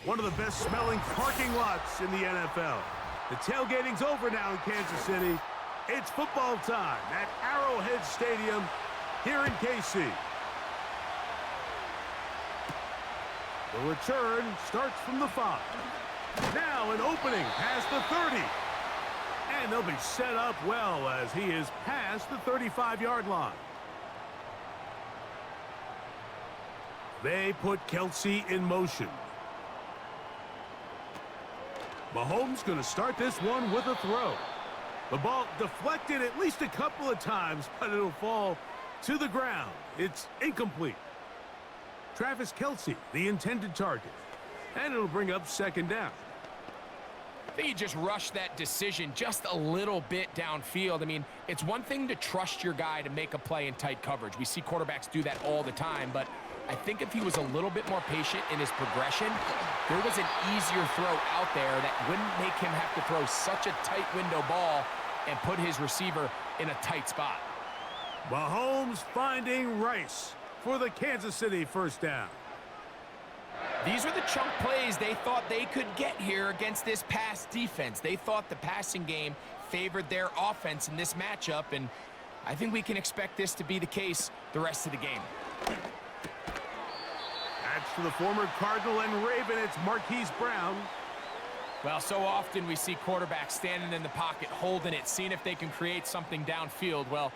one of the best smelling parking lots in the NFL. The tailgating's over now in Kansas City. It's football time at Arrowhead Stadium here in KC. The return starts from the 5. Now an opening past the 30. And they'll be set up well as he is past the 35-yard line. They put Kelsey in motion. Mahomes going to start this one with a throw. The ball deflected at least a couple of times, but it'll fall to the ground. It's incomplete. Travis Kelsey, the intended target. And it'll bring up second down. I think he just rushed that decision just a little bit downfield. I mean, it's one thing to trust your guy to make a play in tight coverage. We see quarterbacks do that all the time, but I think if he was a little bit more patient in his progression, there was an easier throw out there that wouldn't make him have to throw such a tight window ball and put his receiver in a tight spot. Mahomes finding Rice for the Kansas City first down. These are the chunk plays they thought they could get here against this pass defense. They thought the passing game favored their offense in this matchup, and I think we can expect this to be the case the rest of the game. That's to the former Cardinal and Raven, it's Marquise Brown. Well, so often we see quarterbacks standing in the pocket, holding it, seeing if they can create something downfield. Well,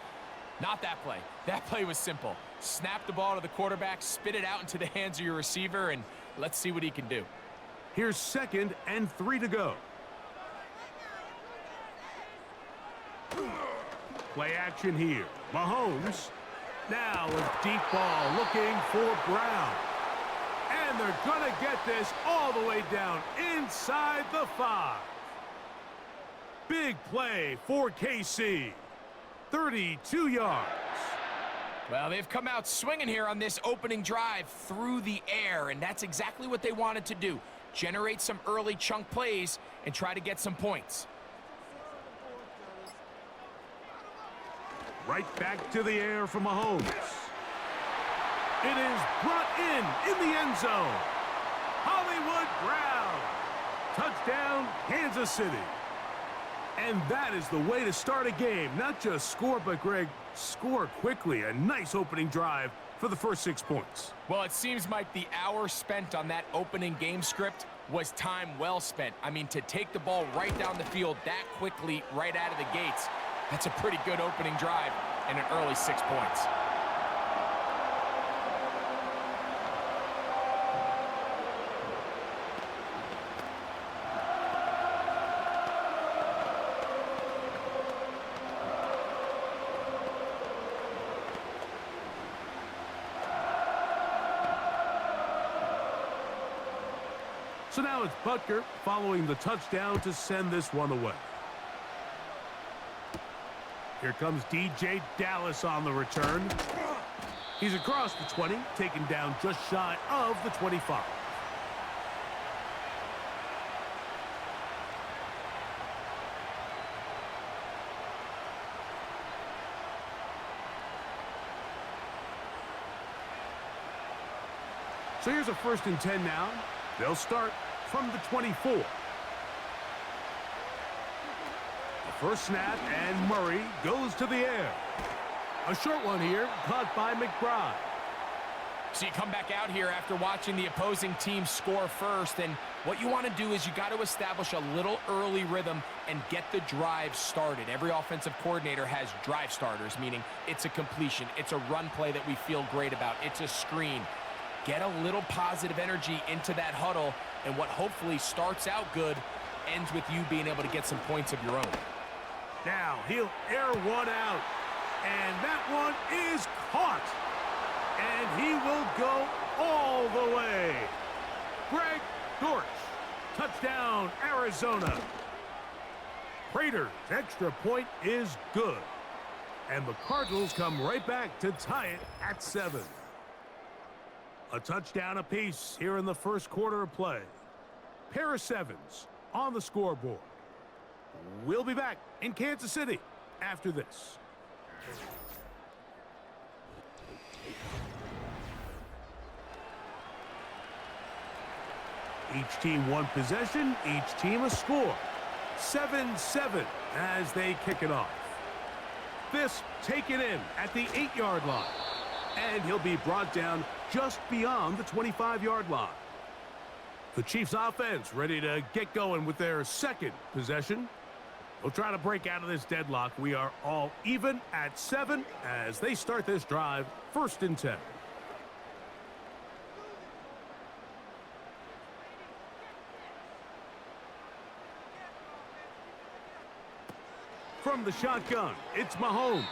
not that play. That play was simple. Snap the ball to the quarterback, spit it out into the hands of your receiver, and let's see what he can do. Here's 2nd and 3 to go. Play action here. Mahomes. Now a deep ball looking for Brown. And they're going to get this all the way down inside the 5. Big play for KC. 32 yards. Well, they've come out swinging here on this opening drive through the air, and that's exactly what they wanted to do. Generate some early chunk plays and try to get some points. Right back to the air for Mahomes. It is brought in the end zone. Hollywood Brown. Touchdown, Kansas City. And that is the way to start a game. Not just score, but, Greg, score quickly. A nice opening drive for the first 6 points. Well, it seems like the hour spent on that opening game script was time well spent. I mean, to take the ball right down the field that quickly right out of the gates, that's a pretty good opening drive and an early 6 points. So now it's Butker following the touchdown to send this one away. Here comes DJ Dallas on the return. He's across the 20, taken down just shy of the 25. So here's a 1st and 10 now. They'll start from the 24. The first snap, and Murray goes to the air. A short one here, caught by McBride. So you come back out here after watching the opposing team score first, and what you want to do is you got to establish a little early rhythm and get the drive started. Every offensive coordinator has drive starters, meaning it's a completion, it's a run play that we feel great about, it's a screen. Get a little positive energy into that huddle, and what hopefully starts out good ends with you being able to get some points of your own. Now he'll air one out, and that one is caught. And he will go all the way. Greg Dortch, touchdown, Arizona. Prater's extra point is good. And the Cardinals come right back to tie it at 7. A touchdown apiece here in the first quarter of play. Pair of 7s on the scoreboard. We'll be back in Kansas City after this. Each team one possession, each team a score. 7-7 as they kick it off. This taken in at the 8-yard line. And he'll be brought down just beyond the 25-yard line. The Chiefs offense ready to get going with their second possession. They'll try to break out of this deadlock. We are all even at 7 as they start this drive, 1st and 10. From the shotgun, it's Mahomes.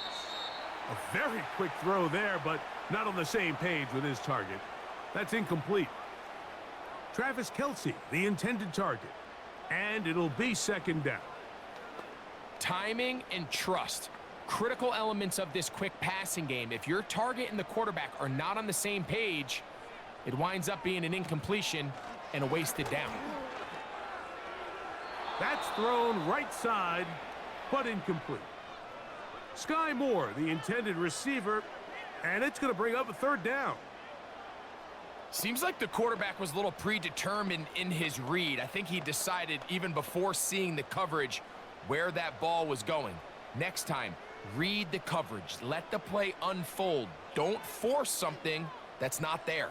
A very quick throw there, but not on the same page with his target. That's incomplete. Travis Kelce, the intended target. And it'll be 2nd down. Timing and trust. Critical elements of this quick passing game. If your target and the quarterback are not on the same page, it winds up being an incompletion and a wasted down. That's thrown right side, but incomplete. Sky Moore, the intended receiver, and it's going to bring up a 3rd down. Seems like the quarterback was a little predetermined in his read. I think he decided even before seeing the coverage where that ball was going. Next time, read the coverage. Let the play unfold. Don't force something that's not there.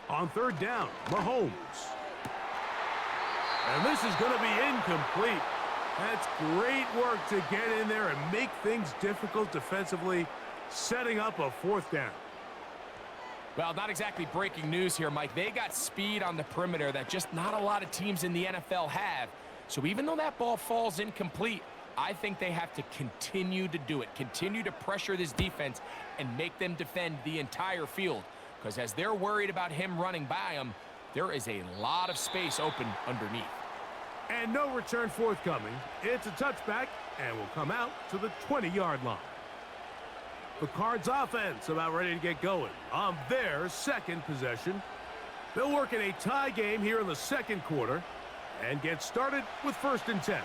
On 3rd down, Mahomes. And this is going to be incomplete. That's great work to get in there and make things difficult defensively, setting up a 4th down. Well, not exactly breaking news here, Mike. They got speed on the perimeter that just not a lot of teams in the NFL have. So even though that ball falls incomplete, I think they have to continue to do it. Continue to pressure this defense and make them defend the entire field. Because as they're worried about him running by them, there is a lot of space open underneath. And no return forthcoming. It's a touchback and will come out to the 20-yard line. The Cards offense about ready to get going on their 2nd possession. They'll work in a tie game here in the 2nd quarter and get started with 1st and 10.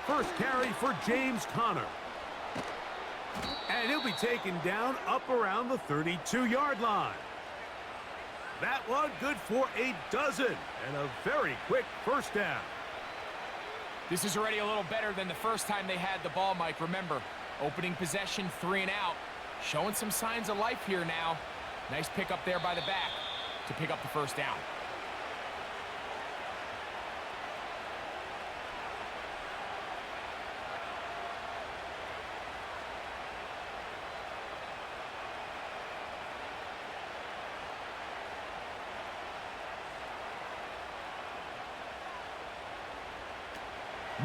First carry for James Conner. And he'll be taken down up around the 32-yard line. That one good for a dozen and a very quick 1st down. This is already a little better than the first time they had the ball, Mike. Remember, opening possession, 3 and out. Showing some signs of life here now. Nice pick up there by the back to pick up the 1st down.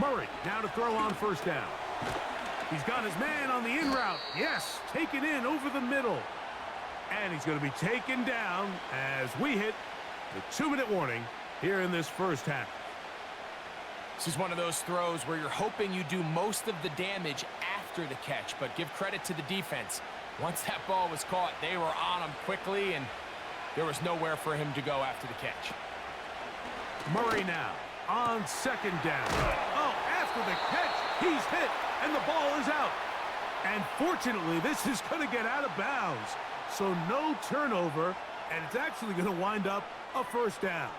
Murray now to throw on 1st down. He's got his man on the in route. Yes, taken in over the middle. And he's going to be taken down as we hit the 2-minute warning here in this 1st half. This is one of those throws where you're hoping you do most of the damage after the catch, but give credit to the defense. Once that ball was caught, they were on him quickly, and there was nowhere for him to go after the catch. Murray now on 2nd down. Oh, after the catch, he's hit, and the ball is out. And fortunately, this is going to get out of bounds. So no turnover, and it's actually going to wind up a 1st down.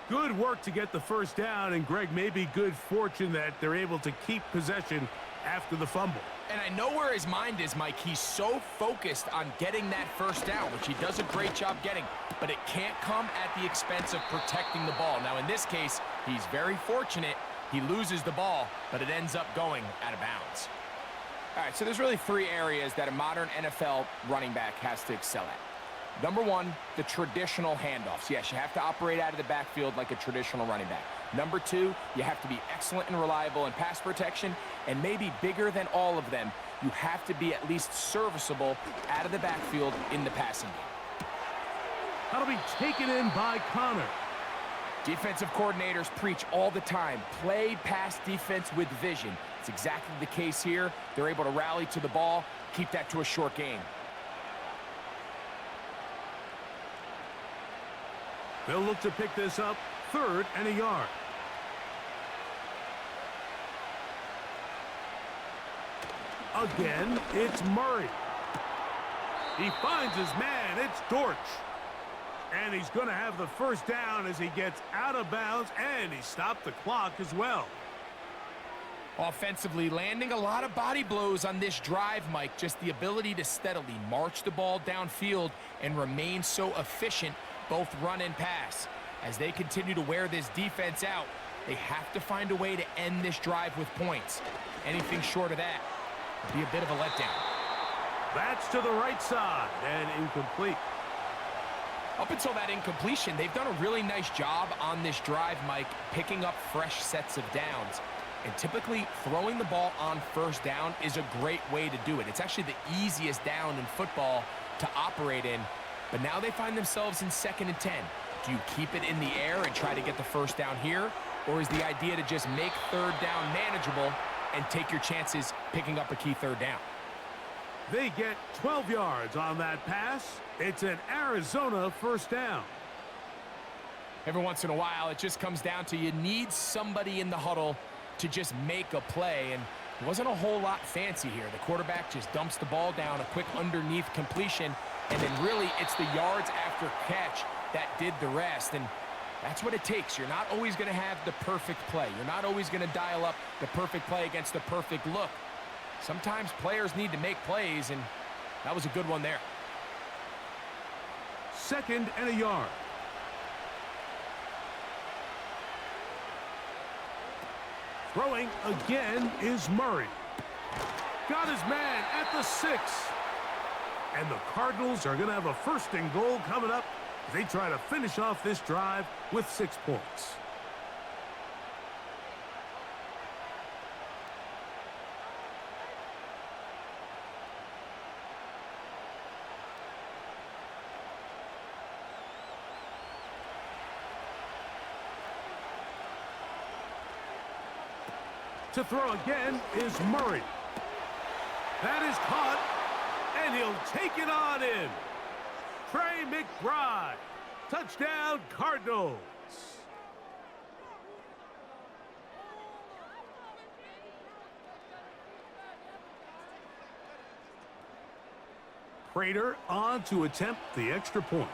Good work to get the 1st down, and Greg, maybe good fortune that they're able to keep possession after the fumble. And I know where his mind is, Mike. He's so focused on getting that 1st down, which he does a great job getting, but it can't come at the expense of protecting the ball. Now, in this case, he's very fortunate. He loses the ball, but it ends up going out of bounds. All right, so there's really 3 areas that a modern NFL running back has to excel at. Number 1, the traditional handoffs. Yes, you have to operate out of the backfield like a traditional running back. Number 2, you have to be excellent and reliable in pass protection, and maybe bigger than all of them, you have to be at least serviceable out of the backfield in the passing game. That'll be taken in by Conner. Defensive coordinators preach all the time, play pass defense with vision. It's exactly the case here. They're able to rally to the ball, keep that to a short game. They'll look to pick this up, 3rd and a yard. Again, it's Murray. He finds his man. It's Dortch. And he's going to have the first down as he gets out of bounds, and he stopped the clock as well. Offensively, landing a lot of body blows on this drive, Mike. Just the ability to steadily march the ball downfield and remain so efficient, both run and pass. As they continue to wear this defense out, they have to find a way to end this drive with points. Anything short of that would be a bit of a letdown. That's to the right side and incomplete. Up until that incompletion, they've done a really nice job on this drive, Mike, picking up fresh sets of downs. And typically, throwing the ball on first down is a great way to do it. It's actually the easiest down in football to operate in. But now they find themselves in 2nd and 10. Do you keep it in the air and try to get the first down here? Or is the idea to just make 3rd down manageable and take your chances picking up a key 3rd down? They get 12 yards on that pass. It's an Arizona first down. Every once in a while, it just comes down to you need somebody in the huddle to just make a play, and it wasn't a whole lot fancy here. The quarterback just dumps the ball down, a quick underneath completion, and then really it's the yards after catch that did the rest, and that's what it takes. You're not always going to have the perfect play. You're not always going to dial up the perfect play against the perfect look. Sometimes players need to make plays, and that was a good one there. 2nd and a yard. Throwing again is Murray. Got his man at the 6. And the Cardinals are going to have a 1st and goal coming up as they try to finish off this drive with 6 points. To throw again is Murray. That is caught, and he'll take it on in. Trey McBride. Touchdown, Cardinals. Prater on to attempt the extra point.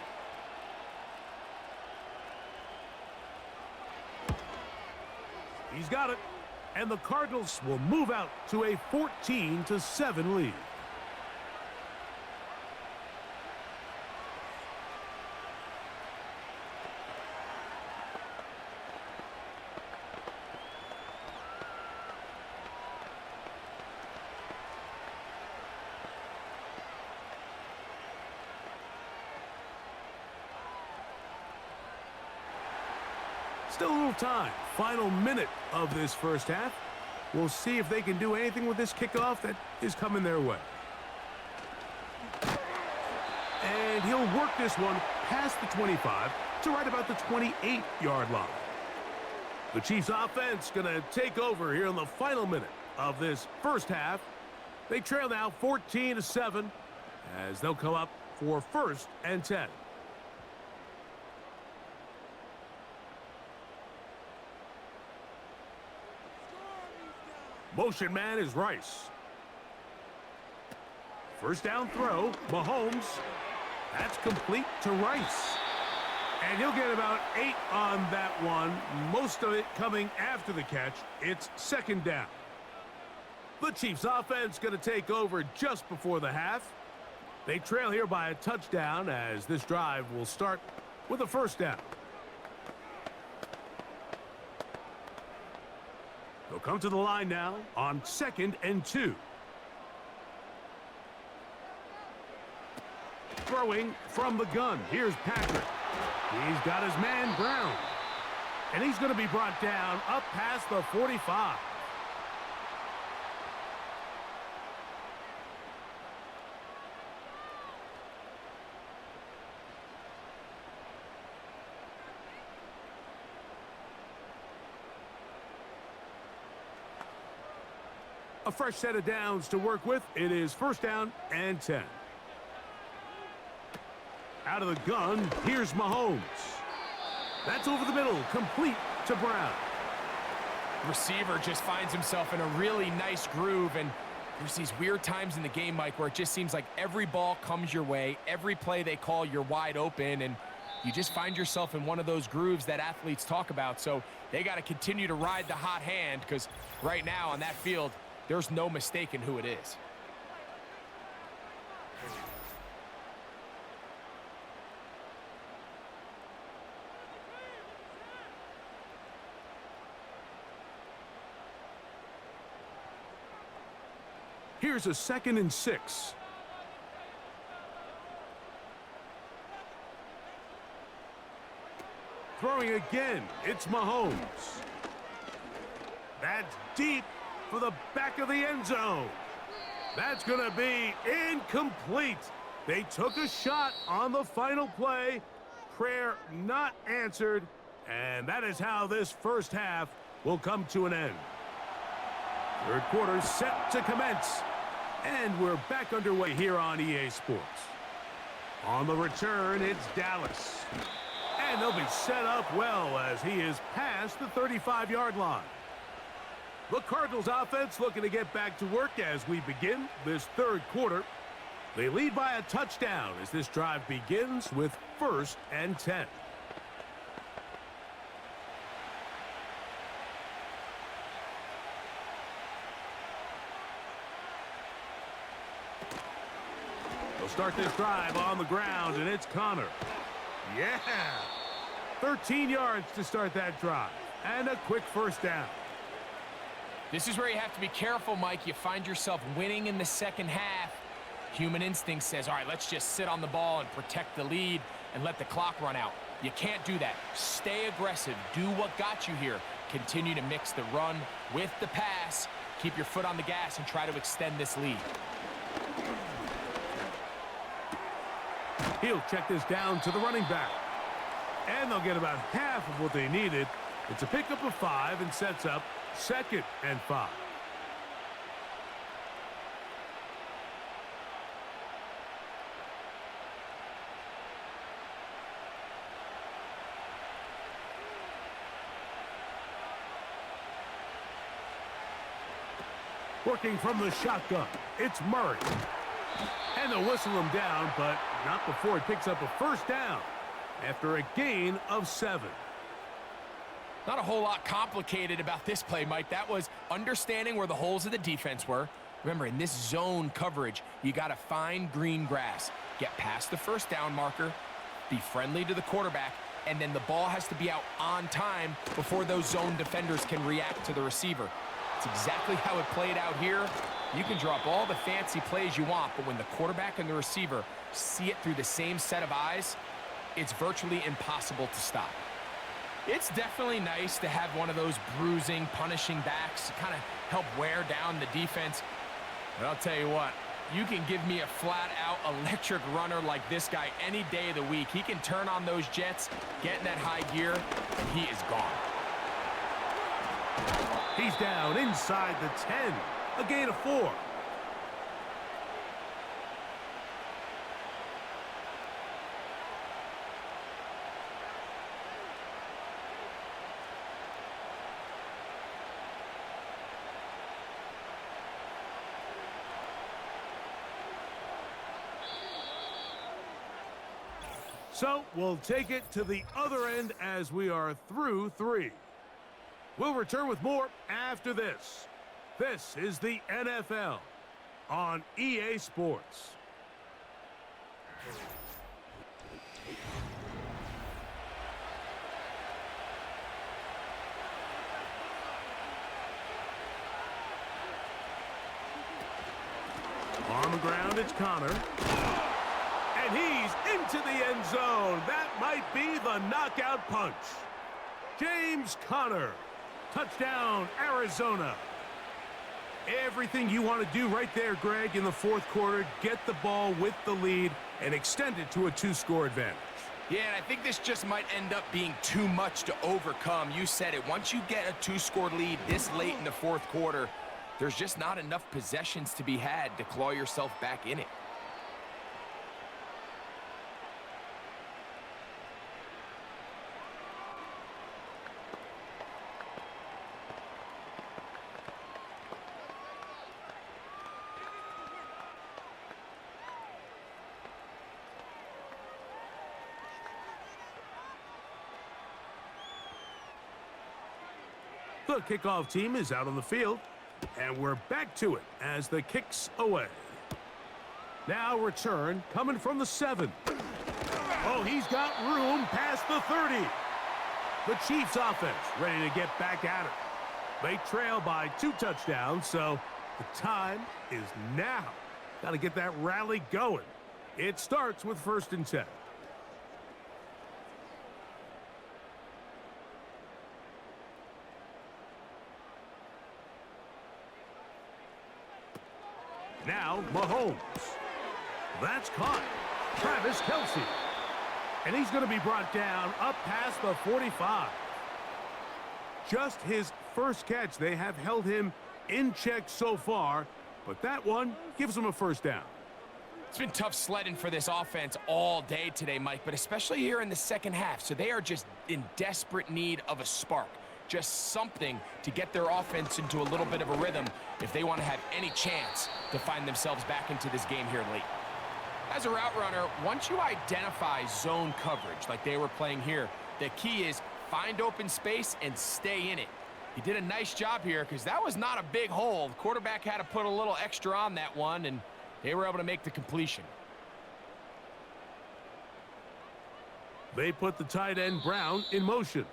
He's got it. And the Cardinals will move out to a 14-7 lead. Still a little time. Final minute of this first half. We'll see if they can do anything with this kickoff that is coming their way. And he'll work this one past the 25 to right about the 28-yard line. The Chiefs offense going to take over here in the final minute of this first half. They trail now 14-7 as they'll come up for 1st and 10. Motion man is Rice. First down throw, Mahomes. That's complete to Rice. And he'll get about 8 on that one, most of it coming after the catch. It's 2nd down. The Chiefs offense going to take over just before the half. They trail here by a touchdown as this drive will start with a 1st down. They'll come to the line now on 2nd and 2. Throwing from the gun. Here's Patrick. He's got his man Brown. And he's going to be brought down up past the 45. A fresh set of downs to work with. It is 1st down and 10. Out of the gun, here's Mahomes. That's over the middle, complete to Brown. Receiver just finds himself in a really nice groove, and There's these weird times in the game, Mike, where it just seems like every ball comes your way, every play they call, you're wide open, and you just find yourself in one of those grooves that athletes talk about. So they got to continue to ride the hot hand, because right now on that field, there's no mistaking who it is. Here's a 2nd and 6. Throwing again, it's Mahomes. That's deep for the back of the end zone. That's going to be incomplete. They took a shot on the final play. Prayer not answered. And that is how this first half will come to an end. Third quarter set to commence. And we're back underway here on EA Sports. On the return, it's Dallas. And they'll be set up well as he is past the 35-yard line. The Cardinals offense looking to get back to work as we begin this third quarter. They lead by a touchdown as this drive begins with 1st and 10. They'll start this drive on the ground, and it's Connor. Yeah! 13 yards to start that drive, and a quick first down. This is where you have to be careful, Mike. You find yourself winning in the second half. Human instinct says, all right, let's just sit on the ball and protect the lead and let the clock run out. You can't do that. Stay aggressive. Do what got you here. Continue to mix the run with the pass. Keep your foot on the gas and try to extend this lead. He'll check this down to the running back. And they'll get about half of what they needed. It's a pickup of 5 and sets up 2nd and 5. Working from the shotgun, it's Murray. And they'll whistle him down, but not before he picks up a first down after a gain of 7. Not a whole lot complicated about this play, Mike. That was understanding where the holes of the defense were. Remember, in this zone coverage, you got to find green grass. Get past the first down marker, be friendly to the quarterback, and then the ball has to be out on time before those zone defenders can react to the receiver. It's exactly how it played out here. You can drop all the fancy plays you want, but when the quarterback and the receiver see it through the same set of eyes, it's virtually impossible to stop. It's definitely nice to have one of those bruising, punishing backs to kind of help wear down the defense. But I'll tell you what, you can give me a flat-out electric runner like this guy any day of the week. He can turn on those jets, get in that high gear, and he is gone. He's down inside the 10, a gain of 4. So we'll take it to the other end as we are through 3. We'll return with more after this. This is the NFL on EA Sports. On the ground, it's Connor. And he's into the end zone. That might be the knockout punch. James Conner. Touchdown, Arizona. Everything you want to do right there, Greg, in the fourth quarter. Get the ball with the lead and extend it to a 2-score advantage. Yeah, and I think this just might end up being too much to overcome. You said it. Once you get a 2-score lead this late in the fourth quarter, there's just not enough possessions to be had to claw yourself back in it. The kickoff team is out on the field, and we're back to it as the kick's away. Now return coming from the 7. Oh, he's got room past the 30. The Chiefs offense ready to get back at it. They trail by 2 touchdowns, so the time is now. Got to get that rally going. It starts with 1st and 10. Now, Mahomes. That's caught. Travis Kelce. And he's going to be brought down up past the 45. Just his first catch. They have held him in check so far, but that one gives him a 1st down. It's been tough sledding for this offense all day today, Mike, but especially here in the second half. So they are just in desperate need of a spark. Just something to get their offense into a little bit of a rhythm if they want to have any chance to find themselves back into this game here late. As a route runner, once you identify zone coverage like they were playing here, the key is find open space and stay in it. He did a nice job here because that was not a big hole. The quarterback had to put a little extra on that one, and they were able to make the completion. They put the tight end Brown in motion.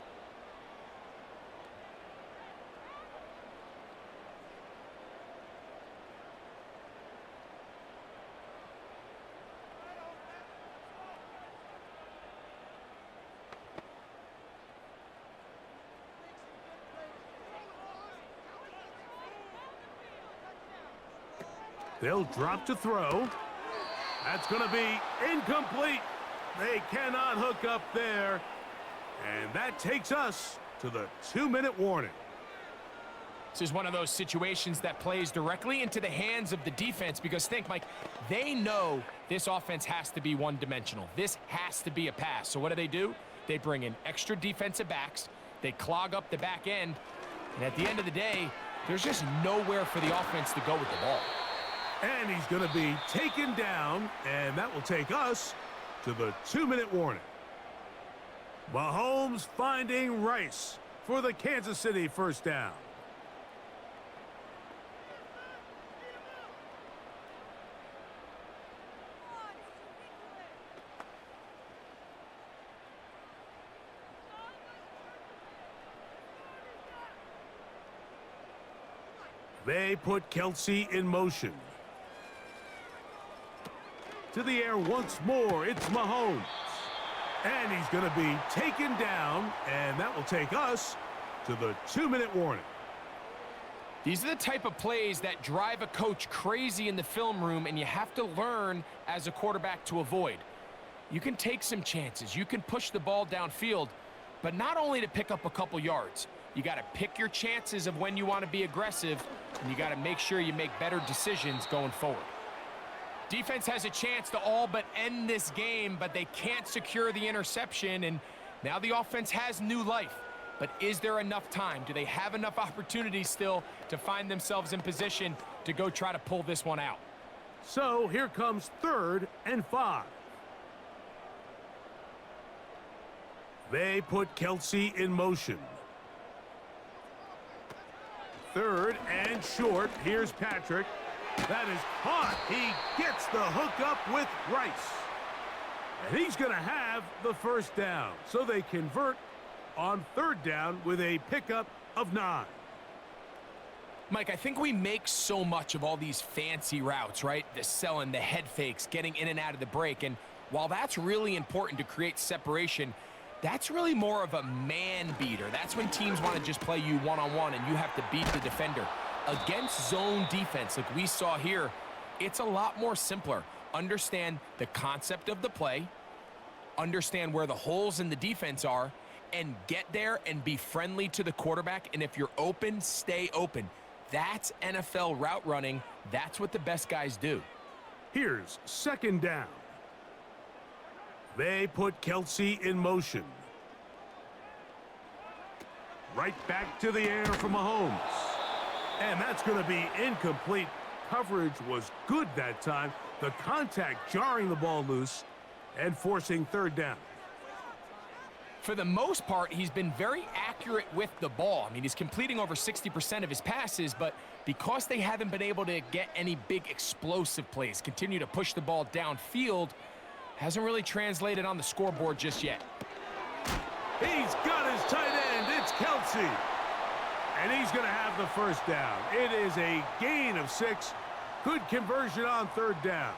They'll drop to throw. That's going to be incomplete. They cannot hook up there. And that takes us to the 2-minute warning. This is one of those situations that plays directly into the hands of the defense because think, Mike, they know this offense has to be one-dimensional. This has to be a pass. So what do? They bring in extra defensive backs. They clog up the back end. And at the end of the day, there's just nowhere for the offense to go with the ball. And he's going to be taken down, and that will take us to the 2-minute warning. Mahomes finding Rice for the Kansas City 1st down. They put Kelce in motion. To the air once more, it's Mahomes. And he's going to be taken down, and that will take us to the 2-minute warning. These are the type of plays that drive a coach crazy in the film room, and you have to learn as a quarterback to avoid. You can take some chances. You can push the ball downfield, but not only to pick up a couple yards. You got to pick your chances of when you want to be aggressive, and you got to make sure you make better decisions going forward. Defense has a chance to all but end this game, but they can't secure the interception, and now the offense has new life. But is there enough time? Do they have enough opportunities still to find themselves in position to go try to pull this one out? So here comes 3rd and 5. They put Kelce in motion. 3rd and short. Here's Patrick. That is caught. He gets the hookup with Rice. And he's going to have the 1st down. So they convert on 3rd down with a pickup of 9. Mike, I think we make so much of all these fancy routes, right? The selling, the head fakes, getting in and out of the break. And while that's really important to create separation, that's really more of a man beater. That's when teams want to just play you one-on-one and you have to beat the defender. Against zone defense like we saw here, it's a lot more simpler. Understand the concept of the play, understand where the holes in the defense are, and get there and be friendly to the quarterback. And if you're open, stay open. That's NFL route running. That's what the best guys do. Here's 2nd down. They put Kelce in motion. Right back to the air for Mahomes. And that's going to be incomplete. Coverage was good that time. The contact jarring the ball loose and forcing 3rd down. For the most part, he's been very accurate with the ball. I mean, he's completing over 60% of his passes, but because they haven't been able to get any big explosive plays, continue to push the ball downfield, hasn't really translated on the scoreboard just yet. He's got his tight end. It's Kelsey. And he's going to have the first down. It is a gain of 6. Good conversion on third down.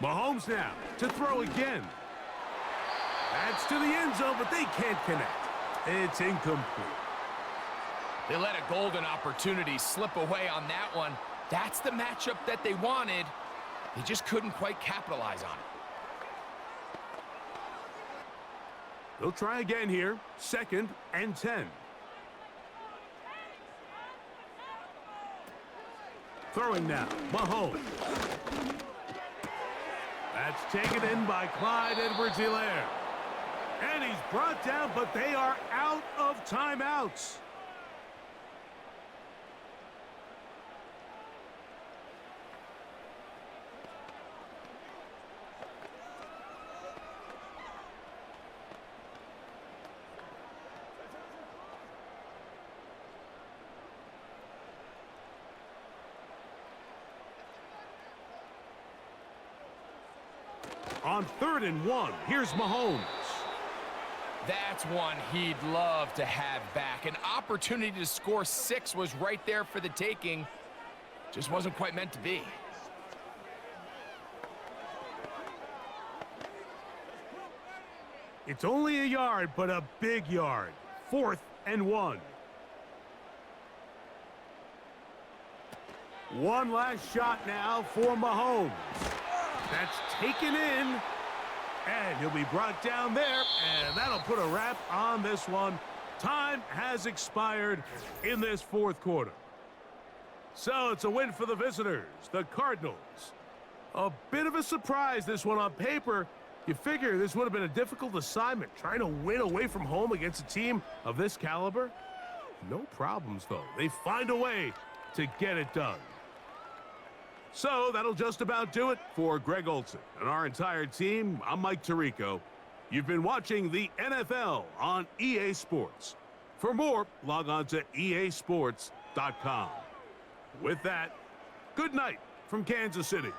Mahomes now to throw again. That's to the end zone, but they can't connect. It's incomplete. They let a golden opportunity slip away on that one. That's the matchup that they wanted. They just couldn't quite capitalize on it. They'll try again here. 2nd and 10. Throwing now. Mahomes. That's taken in by Clyde Edwards-Helaire. And he's brought down, but they are out of timeouts. On 3rd and 1, here's Mahomes. That's one he'd love to have back. An opportunity to score 6 was right there for the taking. Just wasn't quite meant to be. It's only a yard, but a big yard. 4th and 1. One last shot now for Mahomes. That's taken in, and he'll be brought down there, and that'll put a wrap on this one. Time has expired in this 4th quarter. So it's a win for the visitors, the Cardinals. A bit of a surprise, this one on paper. You figure this would have been a difficult assignment, trying to win away from home against a team of this caliber. No problems, though. They find a way to get it done. So that'll just about do it for Greg Olsen and our entire team. I'm Mike Tirico. You've been watching the NFL on EA Sports. For more, log on to easports.com. With that, good night from Kansas City.